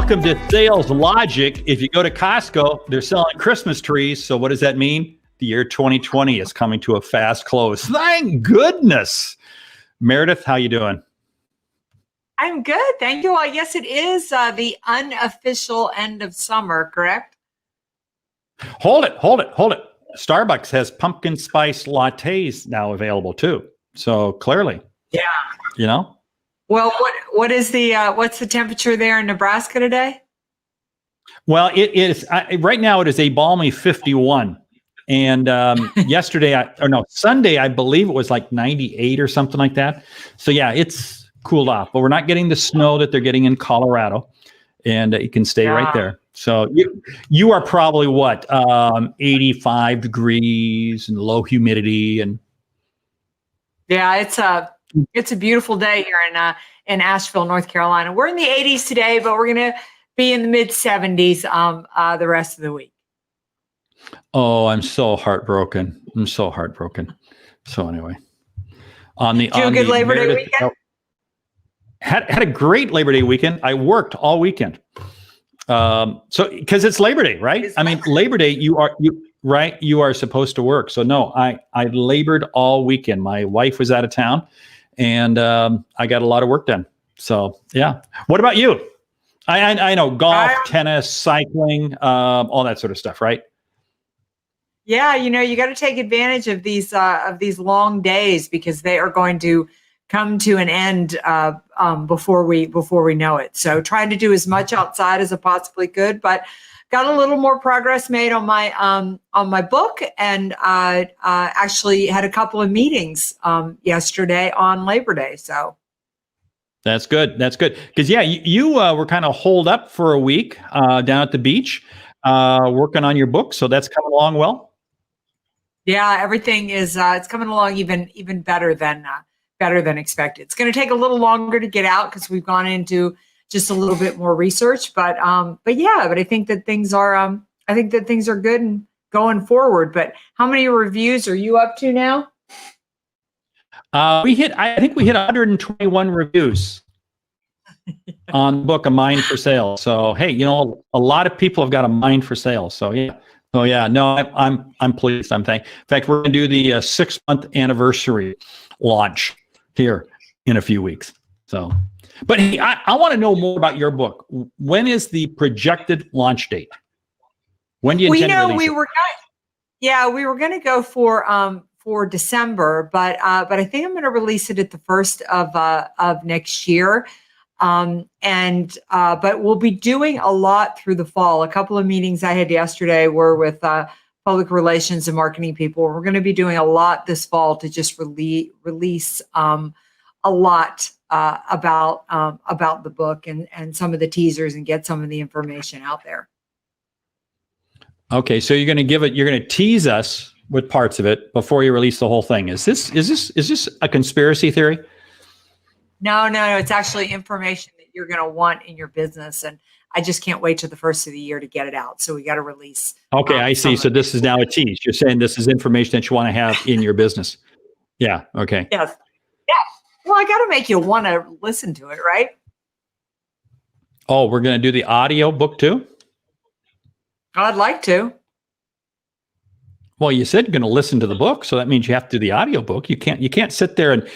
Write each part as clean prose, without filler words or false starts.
Welcome to Sales Logic. If you go to Costco, they're selling Christmas trees. So what does that mean? The year 2020 is coming to a fast close. Thank goodness. Meredith, how you doing? I'm good. Thank you. I guess it is the unofficial end of summer, correct? Hold it. Starbucks has pumpkin spice lattes now available too. So clearly, yeah, you know. Well, what is the what's the temperature there in Nebraska today? Well, it is right now. It is a balmy 51, and Sunday, I believe it was like 98 or something like that. So yeah, it's cooled off, but we're not getting the snow that they're getting in Colorado, and you can stay right there. So you are probably what 85 degrees and low humidity, and yeah, it's a beautiful day here in Asheville, North Carolina. We're in the 80s today, but we're going to be in the mid 70s the rest of the week. Oh, I'm so heartbroken. So anyway, Did you have a good Labor Day weekend? Had a great Labor Day weekend. I worked all weekend. So because it's Labor Day, right? I mean, Labor Day, you are supposed to work. So no, I labored all weekend. My wife was out of town, and I got a lot of work done. So yeah. What about you? I know golf, tennis, cycling, all that sort of stuff, right? Yeah, you got to take advantage of these long days because they are going to come to an end before we know it. So trying to do as much outside as I possibly could, but got a little more progress made on my book, and I actually had a couple of meetings yesterday on Labor Day. So that's good. Because yeah, you were kind of holed up for a week down at the beach working on your book. So that's coming along well. Yeah, everything is it's coming along even better than expected. It's going to take a little longer to get out because we've gone into just a little bit more research, but I think that things are good and going forward. But how many reviews are you up to now? I think we hit 121 reviews on the book, A Mind for Sale. So hey, a lot of people have got a mind for sale. So yeah. Oh yeah, no, I'm pleased. In fact, we're going to do the 6-month anniversary launch here in a few weeks. So, but hey, I want to know more about your book. When is the projected launch date? When do you intend to release it? We were going to go for December, but I think I'm going to release it at the first of next year. But we'll be doing a lot through the fall. A couple of meetings I had yesterday were with public relations and marketing people. We're going to be doing a lot this fall to just release a lot about the book and some of the teasers and get some of the information out there. Okay, so you're going to tease us with parts of it before you release the whole thing. Is this a conspiracy theory? No. It's actually information that you're going to want in your business. And I just can't wait till the first of the year to get it out. So we got to release. Okay, I see. So this is now a tease. You're saying this is information that you want to have in your business. Yeah. Okay. Yes. Yeah. Well, I got to make you want to listen to it, right? Oh, we're going to do the audio book too? I'd like to. Well, you said you're going to listen to the book, so that means you have to do the audio book. You can't sit there and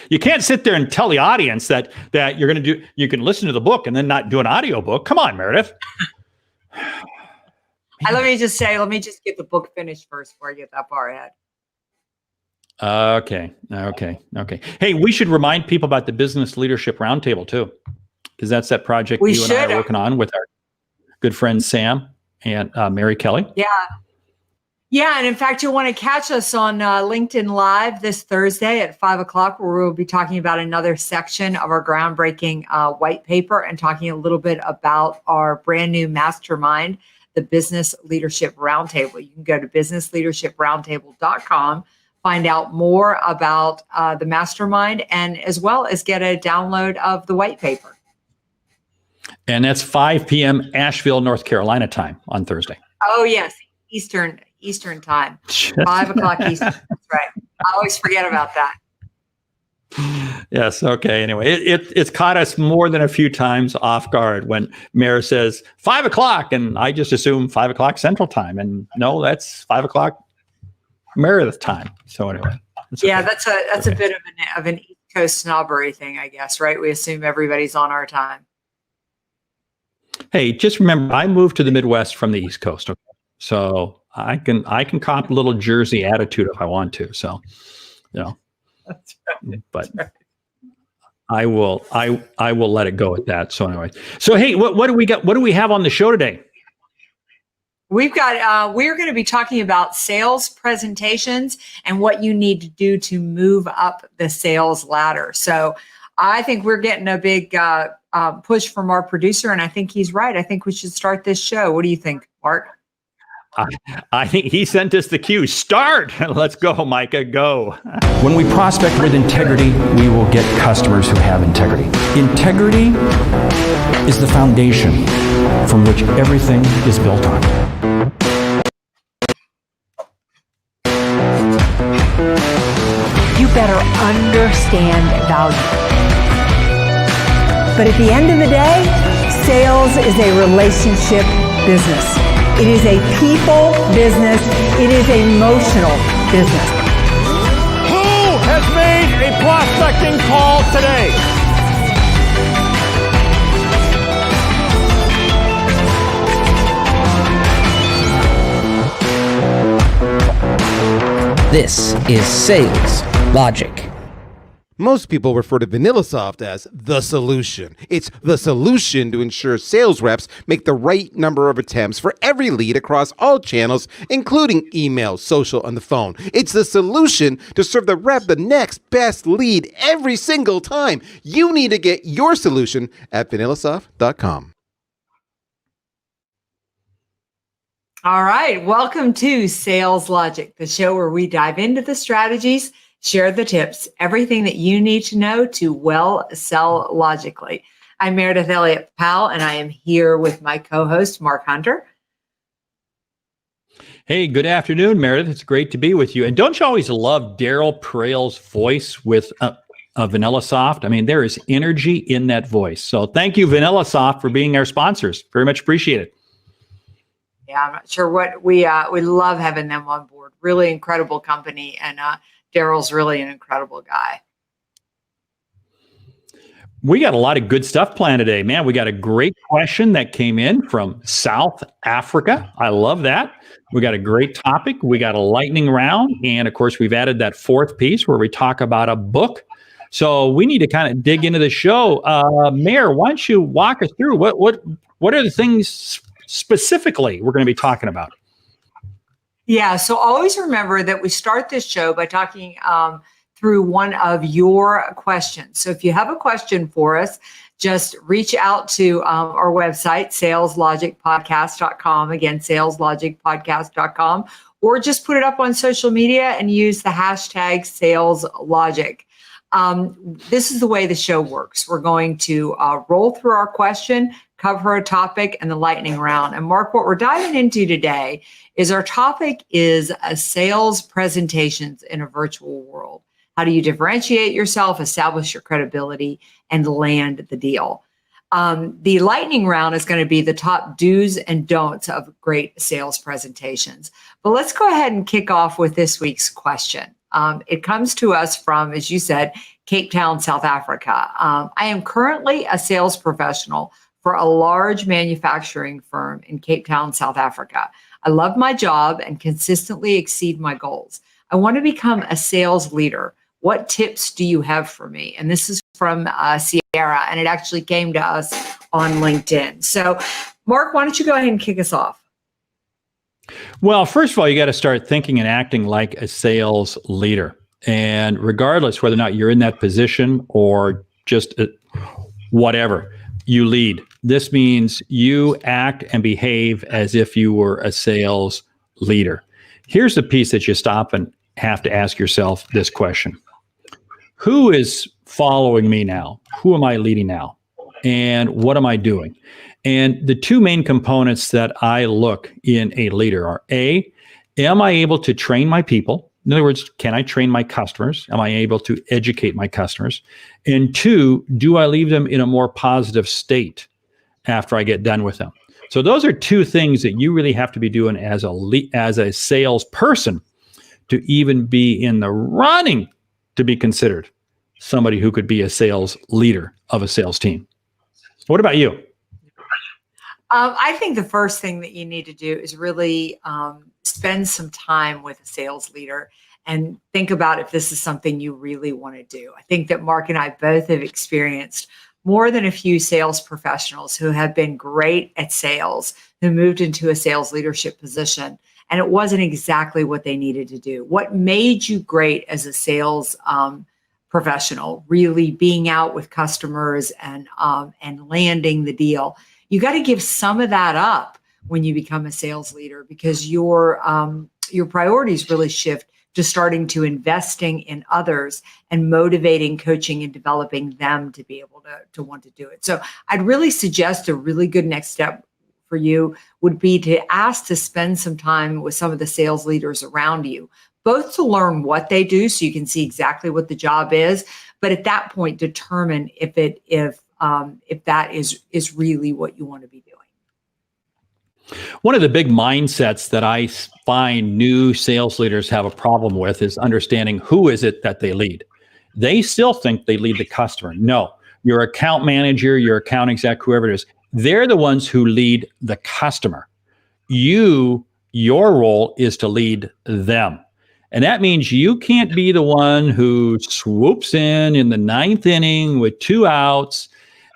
tell the audience that you're going to do. You can listen to the book and then not do an audio book. Come on, Meredith. Let me just get the book finished first before I get that far ahead. Okay. Hey, we should remind people about the Business Leadership Roundtable too, because that's that project you and I are working on with our good friend Sam and Mary Kelly. Yeah, and in fact, you'll want to catch us on LinkedIn Live this Thursday at 5:00, where we'll be talking about another section of our groundbreaking white paper and talking a little bit about our brand new mastermind, the Business Leadership Roundtable. You can go to businessleadershiproundtable.com, find out more about the mastermind, and as well as get a download of the white paper. And that's 5 p.m. Asheville, North Carolina time on Thursday. Oh, yes. Eastern time, 5:00 Eastern. That's right. I always forget about that. Yes. Okay. Anyway, it's caught us more than a few times off guard when Mayor says 5 o'clock, and I just assume 5 o'clock Central Time, and no, that's 5 o'clock Meredith time. So anyway, Yeah, okay. that's a bit of an East Coast snobbery thing, I guess, right? We assume everybody's on our time. Hey, just remember, I moved to the Midwest from the East Coast, okay? So I can cop a little Jersey attitude if I want to. So, That's right. but I will let it go at that. So anyway, so hey, what do we got? What do we have on the show today? We've got, we're going to be talking about sales presentations and what you need to do to move up the sales ladder. So I think we're getting a big push from our producer, and I think he's right. I think we should start this show. What do you think, Mark? I think he sent us the cue. Start. Let's go, Micah. Go. When we prospect with integrity, we will get customers who have integrity. Integrity is the foundation from which everything is built on. You better understand value. But at the end of the day, sales is a relationship business. It is a people business. It is an emotional business. Who has made a prospecting call today? This is Sales Logic. Most people refer to VanillaSoft as the solution. It's the solution to ensure sales reps make the right number of attempts for every lead across all channels, including email, social, and the phone. It's the solution to serve the rep the next best lead every single time. You need to get your solution at vanillasoft.com. All right. Welcome to Sales Logic, the show where we dive into the strategies, share the tips, everything that you need to know to well sell logically. I'm Meredith Elliott Powell, and I am here with my co-host, Mark Hunter. Hey, good afternoon, Meredith. It's great to be with you. And don't you always love Daryl Prail's voice with VanillaSoft? I mean, there is energy in that voice. So thank you, VanillaSoft, for being our sponsors. Very much appreciate it. Yeah, I'm not sure what we love having them on board. Really incredible company, and Daryl's really an incredible guy. We got a lot of good stuff planned today, man. We got a great question that came in from South Africa. I love that. We got a great topic. We got a lightning round. And of course, we've added that fourth piece where we talk about a book. So we need to kind of dig into the show. Mayor, why don't you walk us through what are the things specifically we're going to be talking about? Yeah, so always remember that we start this show by talking through one of your questions. So if you have a question for us, just reach out to our website, saleslogicpodcast.com. Again, saleslogicpodcast.com, or just put it up on social media and use the hashtag SalesLogic. This is the way the show works. We're going to roll through our question, cover a topic, and the lightning round. And Mark, what we're diving into today is our topic is sales presentations in a virtual world. How do you differentiate yourself, establish your credibility, and land the deal? The lightning round is going to be the top do's and don'ts of great sales presentations. But let's go ahead and kick off with this week's question. It comes to us from, as you said, Cape Town, South Africa. I am currently a sales professional for a large manufacturing firm in Cape Town, South Africa. I love my job and consistently exceed my goals. I want to become a sales leader. What tips do you have for me? And this is from Sierra, and it actually came to us on LinkedIn. So, Mark, why don't you go ahead and kick us off? Well, first of all, you got to start thinking and acting like a sales leader. And regardless whether or not you're in that position or just whatever, you lead. This means you act and behave as if you were a sales leader. Here's the piece that you stop and have to ask yourself this question. Who is following me now? Who am I leading now? And what am I doing? And the two main components that I look in a leader are A, am I able to train my people? In other words, can I train my customers? Am I able to educate my customers? And two, do I leave them in a more positive state after I get done with them? So those are two things that you really have to be doing as a salesperson to even be in the running to be considered somebody who could be a sales leader of a sales team. What about you? I think the first thing that you need to do is really spend some time with a sales leader and think about if this is something you really want to do. I think that Mark and I both have experienced more than a few sales professionals who have been great at sales, who moved into a sales leadership position, and it wasn't exactly what they needed to do. What made you great as a sales professional, really being out with customers and landing the deal? You got to give some of that up when you become a sales leader, because your priorities really shift to starting to investing in others and motivating, coaching, and developing them to be able to want to do it. So I'd really suggest a really good next step for you would be to ask to spend some time with some of the sales leaders around you, both to learn what they do so you can see exactly what the job is, but at that point determine if that is really what you want to be doing. One of the big mindsets that I find new sales leaders have a problem with is understanding who is it that they lead. They still think they lead the customer. No, your account manager, your account exec, whoever it is, they're the ones who lead the customer. Your role is to lead them. And that means you can't be the one who swoops in the ninth inning with 2 outs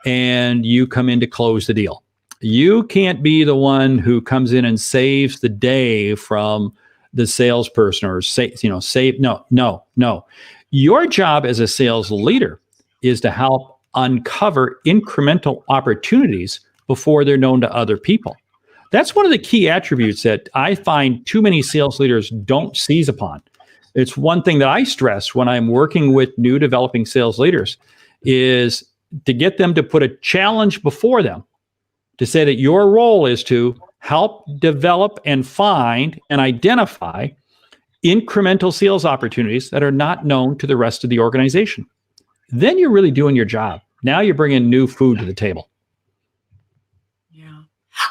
and you come in to close the deal. You can't be the one who comes in and saves the day from the salesperson or no. Your job as a sales leader is to help uncover incremental opportunities before they're known to other people. That's one of the key attributes that I find too many sales leaders don't seize upon. It's one thing that I stress when I'm working with new developing sales leaders is to get them to put a challenge before them, to say that your role is to help develop and find and identify incremental sales opportunities that are not known to the rest of the organization. Then you're really doing your job. Now you're bringing new food to the table. Yeah.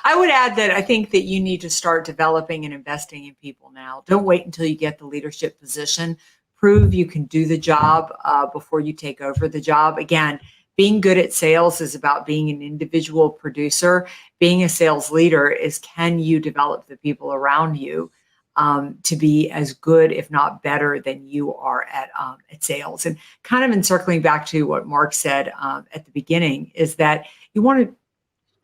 I would add that I think that you need to start developing and investing in people now. Don't wait until you get the leadership position. Prove you can do the job before you take over the job. Again, being good at sales is about being an individual producer. Being a sales leader is, can you develop the people around you to be as good, if not better, than you are at sales? And kind of encircling back to what Mark said at the beginning is that you want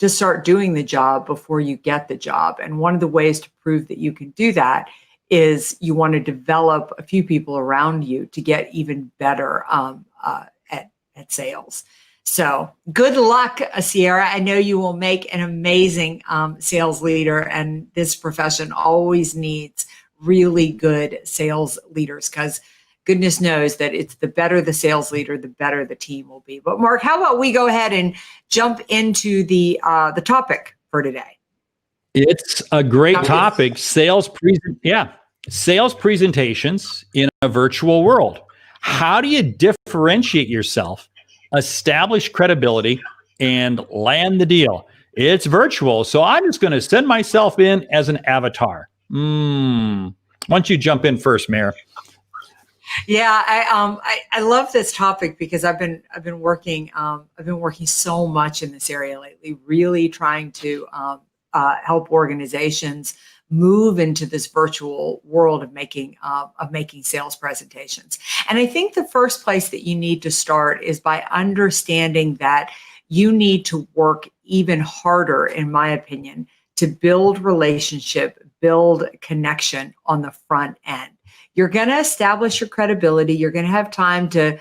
to start doing the job before you get the job. And one of the ways to prove that you can do that is you want to develop a few people around you to get even better at sales. So good luck, Sierra. I know you will make an amazing sales leader, and this profession always needs really good sales leaders, because goodness knows that it's the better the sales leader, the better the team will be. But Mark, how about we go ahead and jump into the topic for today? It's a great topic. Sales presentations in a virtual world. How do you differentiate yourself, establish credibility, and land the deal? It's virtual, so I'm just going to send myself in as an avatar. Why don't you jump in first, Mayor? Yeah, I love this topic because I've been working so much in this area lately, really trying to help organizations move into this virtual world of making sales presentations. And I think the first place that you need to start is by understanding that you need to work even harder, in my opinion, to build relationship, build connection on the front end. You're going to establish your credibility. You're going to have time to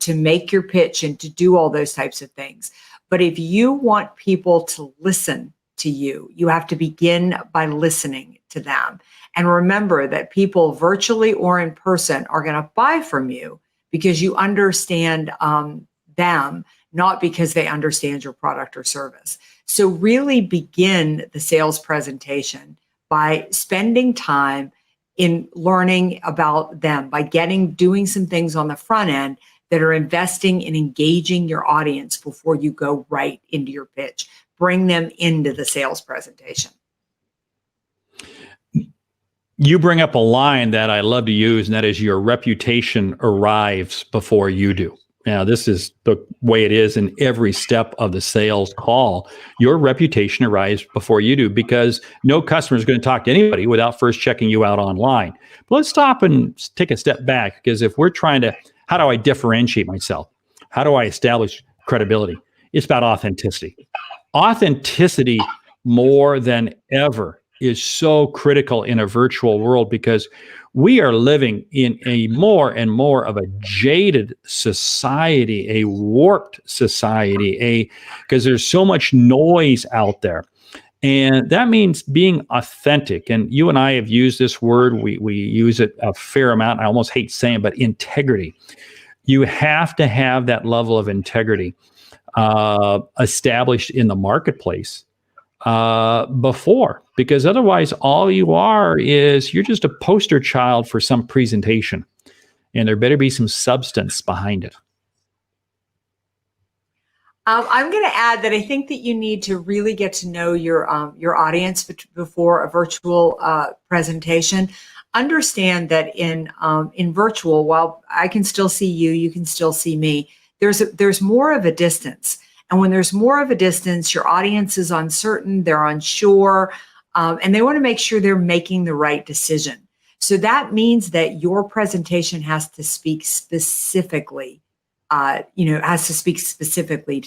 make your pitch and to do all those types of things. But if you want people to listen to you, you have to begin by listening to them. And remember that people virtually or in person are going to buy from you because you understand them, not because they understand your product or service. So really begin the sales presentation by spending time in learning about them by doing some things on the front end that are investing in engaging your audience before you go right into your pitch. Bring them into the sales presentation. You bring up a line that I love to use, and that is your reputation arrives before you do. Now, this is the way it is in every step of the sales call. Your reputation arrives before you do, because no customer is going to talk to anybody without first checking you out online. But let's stop and take a step back, because if we're trying to, how do I differentiate myself? How do I establish credibility? It's about authenticity. Authenticity, more than ever, is so critical in a virtual world, because we are living in a more and more of a jaded society, a warped society, because there's so much noise out there. And that means being authentic. And you and I have used this word. We use it a fair amount. I almost hate saying it, but integrity. You have to have that level of integrity established in the marketplace before, because otherwise all you are is you're just a poster child for some presentation, and there better be some substance behind it. I'm going to add that I think that you need to really get to know your audience before a virtual presentation. Understand that in virtual, while I can still see you, you can still see me. There's more of a distance. And when there's more of a distance, your audience is uncertain, they're unsure, and they want to make sure they're making the right decision. So that means that your presentation has to speak specifically, to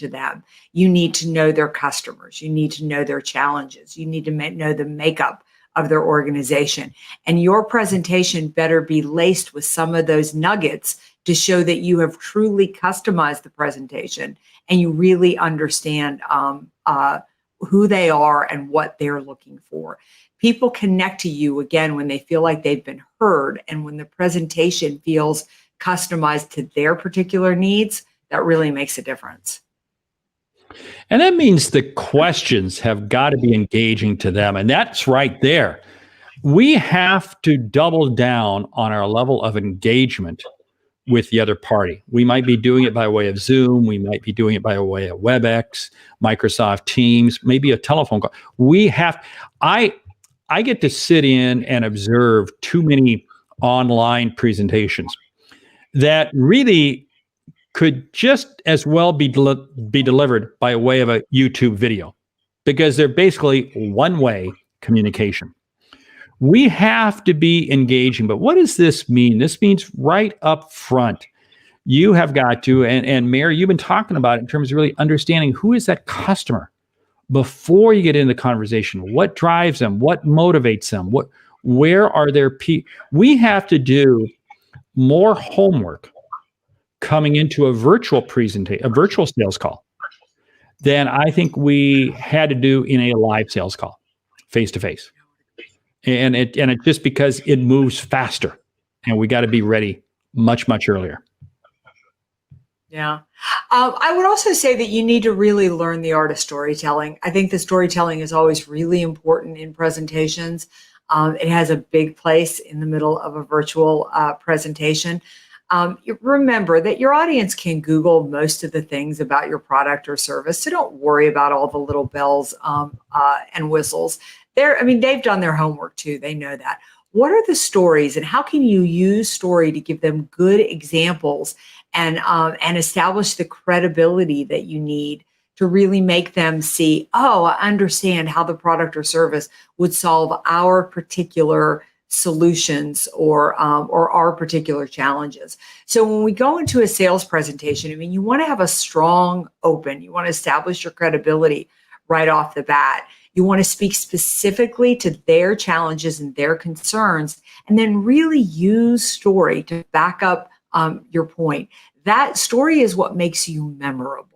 them. You need to know their customers. You need to know their challenges. You need to know the makeup of their organization. And your presentation better be laced with some of those nuggets to show that you have truly customized the presentation and you really understand who they are and what they're looking for. People connect to you, again, when they feel like they've been heard, and when the presentation feels customized to their particular needs. That really makes a difference. And that means the questions have got to be engaging to them. And that's right there. We have to double down on our level of engagement with the other party. We might be doing it by way of Zoom. We might be doing it by way of WebEx, Microsoft Teams, maybe a telephone call. I get to sit in and observe too many online presentations that really could just as well be delivered by way of a YouTube video, because they're basically one-way communication. We have to be engaging. But what does this mean? This means right up front, you have got to, and Mary, you've been talking about it in terms of really understanding who is that customer before you get into the conversation. What drives them? What motivates them? Where are their people? We have to do more homework coming into a virtual presentation, a virtual sales call, than I think we had to do in a live sales call, face to face. And it just because it moves faster, and we got to be ready much, much earlier. Yeah. I would also say that you need to really learn the art of storytelling. I think the storytelling is always really important in presentations. It has a big place in the middle of a virtual presentation. Remember that your audience can Google most of the things about your product or service, so don't worry about all the little bells and whistles. They've done their homework too. They know that. What are the stories, and how can you use story to give them good examples and establish the credibility that you need to really make them see, oh, I understand how the product or service would solve our particular solutions or our particular challenges. So when we go into a sales presentation, you want to have a strong open. You want to establish your credibility right off the bat. You want to speak specifically to their challenges and their concerns, and then really use story to back up your point. That story is what makes you memorable.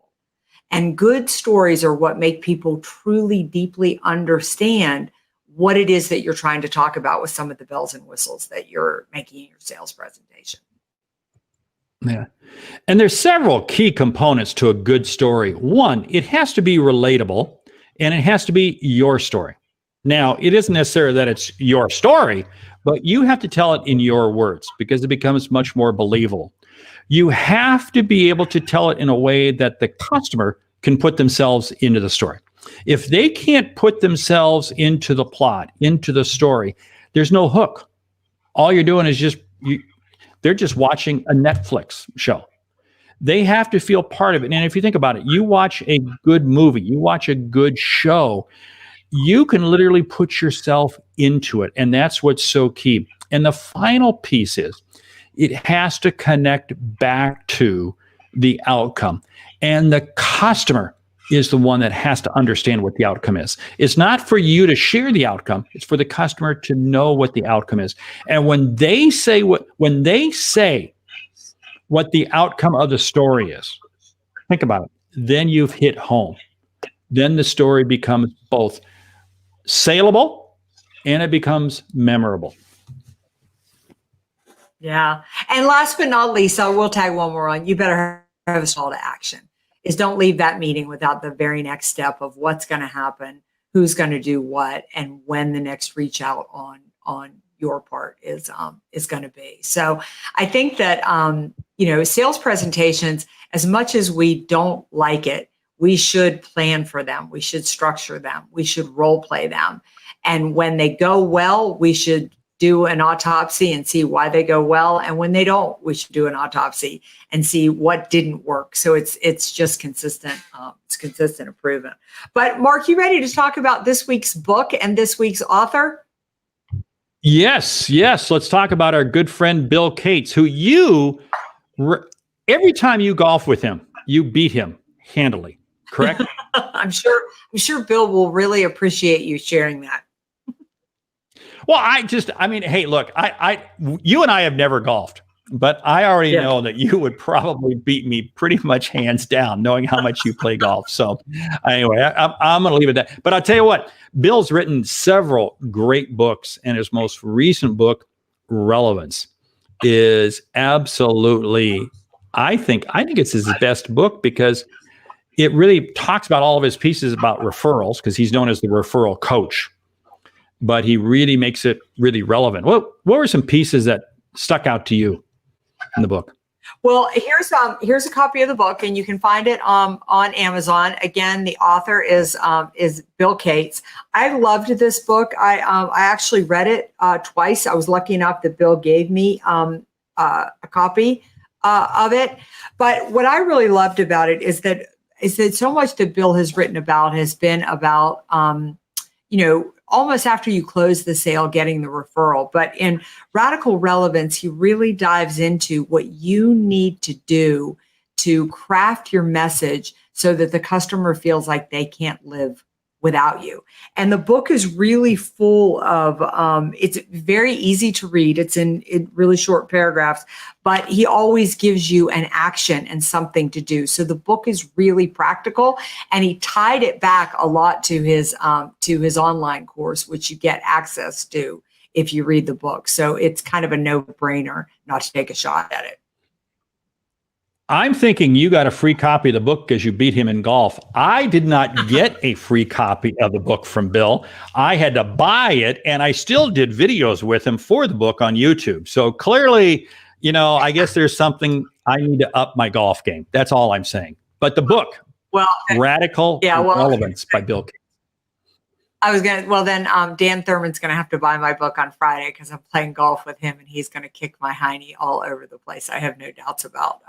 And good stories are what make people truly, deeply understand what it is that you're trying to talk about with some of the bells and whistles that you're making in your sales presentation. Yeah. And there's several key components to a good story. One, it has to be relatable, and it has to be your story. Now, it isn't necessarily that it's your story, but you have to tell it in your words because it becomes much more believable. You have to be able to tell it in a way that the customer can put themselves into the story. If they can't put themselves into the plot, into the story, there's no hook. All you're doing is they're just watching a Netflix show. They have to feel part of it. And if you think about it, you watch a good movie, you watch a good show, you can literally put yourself into it. And that's what's so key. And the final piece is it has to connect back to the outcome. And the customer is the one that has to understand what the outcome is. It's not for you to share the outcome. It's for the customer to know what the outcome is. And when they say what the outcome of the story is, think about it. Then you've hit home. Then the story becomes both saleable and it becomes memorable. Yeah. And last but not least, I will tag one more on. You better have a call to action. Is don't leave that meeting without the very next step of what's going to happen, who's going to do what, and when the next reach out on your part is going to be. So I think that sales presentations, as much as we don't like it, we should plan for them. We should structure them. We should role play them. And when they go well, we should do an autopsy and see why they go well. And when they don't, we should do an autopsy and see what didn't work. So it's just consistent. It's consistent improvement. But Mark, you ready to talk about this week's book and this week's author? Yes. Let's talk about our good friend, Bill Cates, who every time you golf with him, you beat him handily, correct? I'm sure Bill will really appreciate you sharing that. Well, hey, look, you and I have never golfed, but I already know that you would probably beat me pretty much hands down, knowing how much you play golf. So anyway, I'm going to leave it at that. But I'll tell you what, Bill's written several great books, and his most recent book, Relevance, is absolutely, I think it's his best book because it really talks about all of his pieces about referrals, because he's known as the referral coach. But he really makes it really relevant. What were some pieces that stuck out to you in the book? Well, here's a copy of the book, and you can find it on Amazon. Again, the author is Bill Cates. I loved this book. I actually read it twice. I was lucky enough that Bill gave me a copy of it. But what I really loved about it is that so much that Bill has written about has been about almost after you close the sale, getting the referral. But in Radical Relevance, he really dives into what you need to do to craft your message so that the customer feels like they can't live without you. And the book is really full of, it's very easy to read. It's in really short paragraphs, but he always gives you an action and something to do. So the book is really practical, and he tied it back a lot to his online course, which you get access to if you read the book. So it's kind of a no-brainer not to take a shot at it. I'm thinking you got a free copy of the book because you beat him in golf. I did not get a free copy of the book from Bill. I had to buy it, and I still did videos with him for the book on YouTube. So clearly, I guess there's something I need to up my golf game. That's all I'm saying. But the book, Radical Relevance by Bill Cates. Dan Thurman's going to have to buy my book on Friday because I'm playing golf with him, and he's going to kick my hiney all over the place. I have no doubts about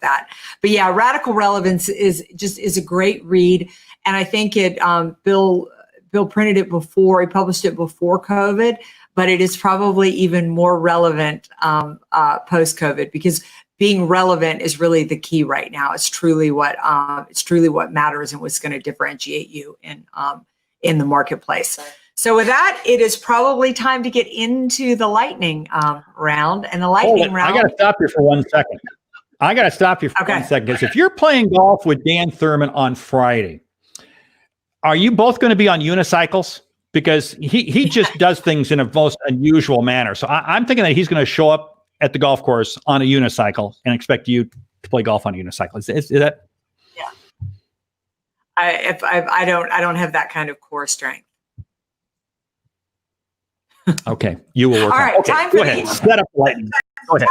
that. But yeah, Radical Relevance is a great read. And I think Bill printed it before, he published it before COVID, but it is probably even more relevant post-COVID, because being relevant is really the key right now. It's truly what matters and what's going to differentiate you in the marketplace. So with that, it is probably time to get into the lightning round. And the lightning round. I got to stop you for 1 second. Because if you're playing golf with Dan Thurman on Friday, are you both going to be on unicycles? Because he just does things in a most unusual manner. So I'm thinking that he's going to show up at the golf course on a unicycle and expect you to play golf on a unicycle. Is that? Yeah. I don't have that kind of core strength. Okay, you will work All on right, it. Okay, time for go ahead. the Set up lightning. Go ahead.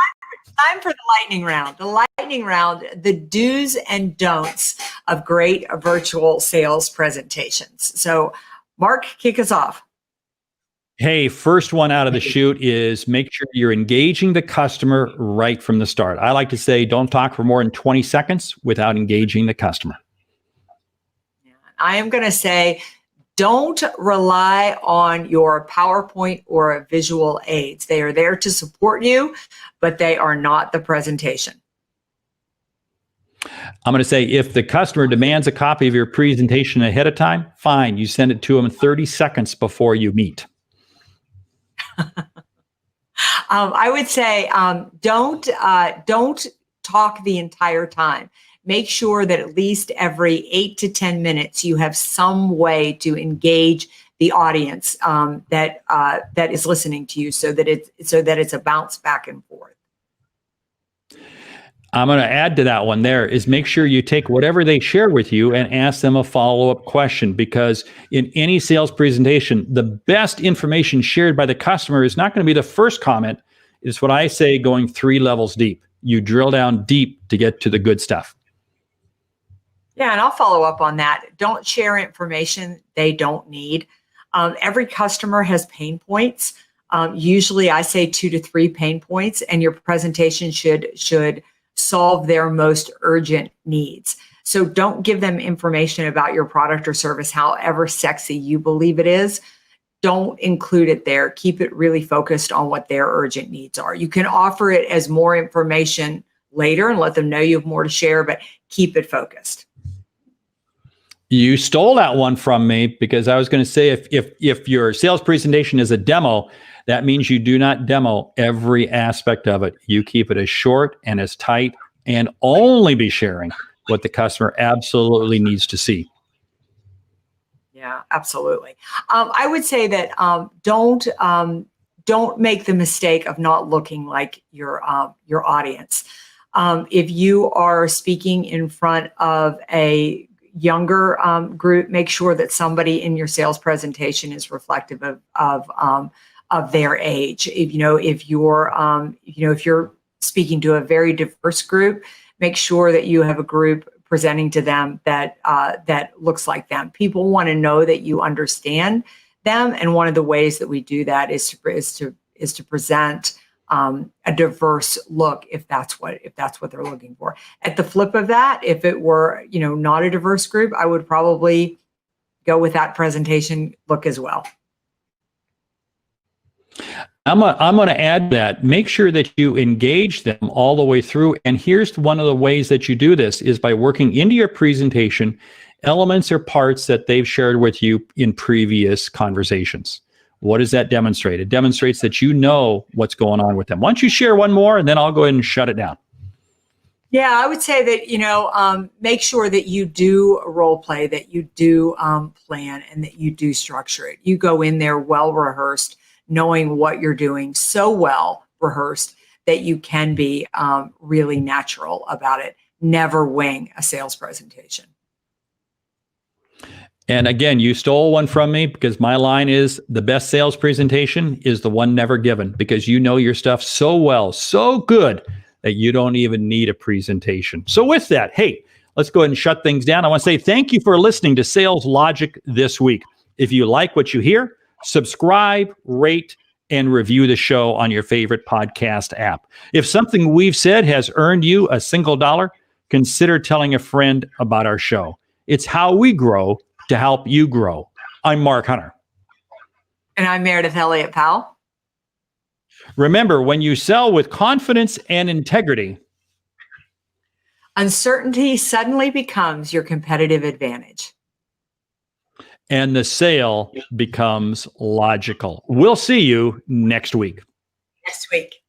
time for the lightning round. The lightning round, the do's and don'ts of great virtual sales presentations. So, Mark, kick us off. Hey, first one out of the chute is make sure you're engaging the customer right from the start. I like to say don't talk for more than 20 seconds without engaging the customer. I am going to say, don't rely on your PowerPoint or visual aids. They are there to support you, but they are not the presentation. I'm going to say if the customer demands a copy of your presentation ahead of time, fine, you send it to them 30 seconds before you meet. I would say don't talk the entire time. Make sure that at least every 8 to 10 minutes you have some way to engage the audience that is listening to you, so that it's a bounce back and forth. I'm going to add to that one there is make sure you take whatever they share with you and ask them a follow-up question, because in any sales presentation, the best information shared by the customer is not going to be the first comment. It's what I say, going 3 levels deep. You drill down deep to get to the good stuff. Yeah, and I'll follow up on that. Don't share information they don't need. Every customer has pain points. Usually I say 2 to 3 pain points, and your presentation should solve their most urgent needs. So don't give them information about your product or service, however sexy you believe it is. Don't include it there. Keep it really focused on what their urgent needs are. You can offer it as more information later and let them know you have more to share, but keep it focused. You stole that one from me, because I was going to say if your sales presentation is a demo, that means you do not demo every aspect of it. You keep it as short and as tight, and only be sharing what the customer absolutely needs to see. Yeah, absolutely. I would say that don't make the mistake of not looking like your audience. If you are speaking in front of a younger group, make sure that somebody in your sales presentation is reflective of their age. If you're speaking to a very diverse group, make sure that you have a group presenting to them that looks like them. People want to know that you understand them, and one of the ways that we do that is to present a diverse look, if that's what they're looking for. At the flip of that, if it were not a diverse group, I would probably go with that presentation look as well. I'm going to add that. Make sure that you engage them all the way through. And here's one of the ways that you do this is by working into your presentation elements or parts that they've shared with you in previous conversations. What does that demonstrate? It demonstrates that you know what's going on with them. Why don't you share one more, and then I'll go ahead and shut it down. Yeah, I would say that, make sure that you do role play, that you do plan, and that you do structure it. You go in there well rehearsed, knowing what you're doing, so well rehearsed that you can be really natural about it. Never wing a sales presentation. And again, you stole one from me, because my line is the best sales presentation is the one never given, because you know your stuff so well, so good that you don't even need a presentation. So with that, hey, let's go ahead and shut things down. I want to say thank you for listening to Sales Logic this week. If you like what you hear, subscribe, rate, and review the show on your favorite podcast app. If something we've said has earned you a single dollar, consider telling a friend about our show. It's how we grow to help you grow. I'm Mark Hunter. And I'm Meredith Elliott Powell. Remember, when you sell with confidence and integrity, uncertainty suddenly becomes your competitive advantage. And the sale becomes logical. We'll see you next week. Next week.